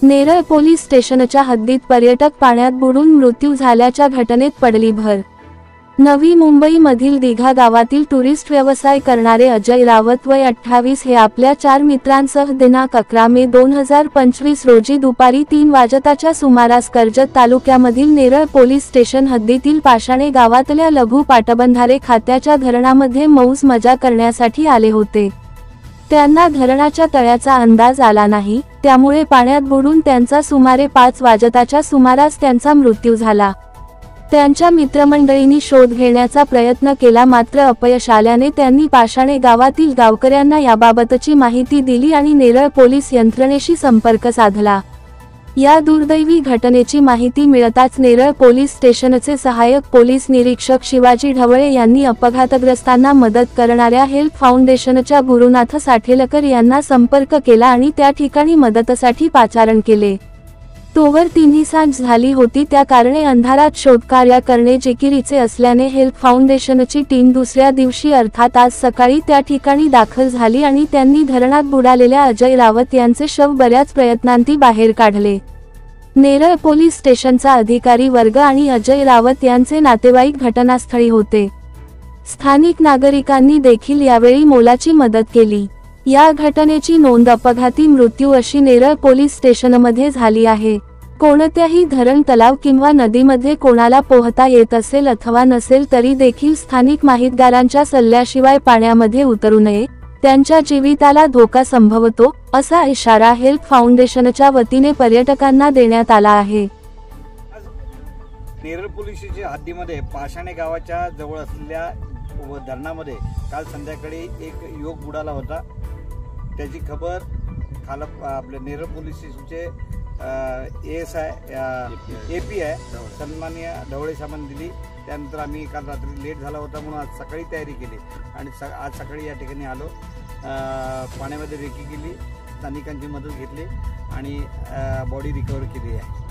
Neral police स्टेशनच्या हद्दीत पर्यटक पाण्यात बुडून मृत्यू झाल्याच्या घटनेत पडली भर। नवी मुंबईमधील दिघा गावातील टुरिस्ट व्यवसाय करणारे अजय रावत वय 28 हे आपल्या 4 मित्रांसह दिनांक 11 मे 2025 रोजी दुपारी 3 वाजताच्या सुमारास कर्जत तालुक्यामधील नेरळ पोलीस स्टेशन हद्दीतील पाषाणे गावातल्या लघु पाटबंधारे खात्याच्या धरणामध्ये मौज मजा करण्यासाठी आले होते। त्यांना धरणाच्या तळ्याचा अंदाज आला नाही, त्यामुळे पाण्यात बुडून त्यांचा सुमारे 5 वाजताच्या सुमारास त्यांचा मृत्यू झाला। त्यांच्या मित्रमंडळींनी शोध घेण्याचा प्रयत्न केला, मात्र अपयश आल्याने त्यांनी पाषाणे गावातील गावकऱ्यांना याबाबतची माहिती दिली आणि नेरळ पोलीस यंत्रणेशी संपर्क साधला। या दुर्दैवी घटनेची माहिती मिळताच नेरळ पोलीस स्टेशनचे सहाय्यक पोलीस निरीक्षक शिवाजी ढवळे यांनी अपघातग्रस्तांना मदत करणाऱ्या हेल्प फाउंडेशनच्या गुरुनाथ साठेलकर यांना संपर्क केला आणि त्या ठिकाणी मदतीसाठी पाचारण केले। तोवर तिन्ही सांज झाली होती, त्या कारणे अंधारात शोधकार्य करणे जिकिरीचे असल्याने हेल्प फाउंडेशनची टीम दुसऱ्या दिवशी अर्थात आज सकाळी त्या ठिकाणी दाखल झाली आणि त्यांनी धरणात बुडालेल्या अजय रावत यांचे शव बऱ्याच प्रयत्नांती बाहेर काढले। नेरळ पोलीस स्टेशनचा अधिकारी वर्ग आणि अजय रावत यांचे नातेवाईक घटनास्थळी होते। स्थानिक नागरिकांनी देखील यावेळी मोलाची मदत केली। या घटनेची नोंद अपघाती मृत्यू अशी नेरळ पोलीस स्टेशनमध्ये झाली आहे। कोणत्याही धरण, तलाव किंवा नदीमध्ये कोणाला पोहता येत असेल अथवा नसेल तरी देखील स्थानिक माहितगारांच्या सल्ल्याशिवाय पाण्यामध्ये उतरू नये, त्यांच्या जीविताला धोका संभवतो, असा इशारा हेल्प फाउंडेशनच्या वतीने पर्यटकांना देण्यात आला आहे। नेरळ पोलिसच्या हद्दीमध्ये पाषाणे गावाच्या जवळ असलेल्या धरणामध्ये काल संध्याकाळी एक युवक बुडाला होता। त्याची खबर आपले नेरळ पोलीस स्टेशनचे ASI API सन्माननीय ढवळे साहेबांनी दिली। त्यानंतर आम्ही काल रात्री लेट झाला होता म्हणून आज सकाळी तयारी केली आणि आज सकाळी या ठिकाणी आलो। पाण्यामध्ये रेकी केली, स्थानिकांची मदत घेतली आणि बॉडी रिकवर केली आहे।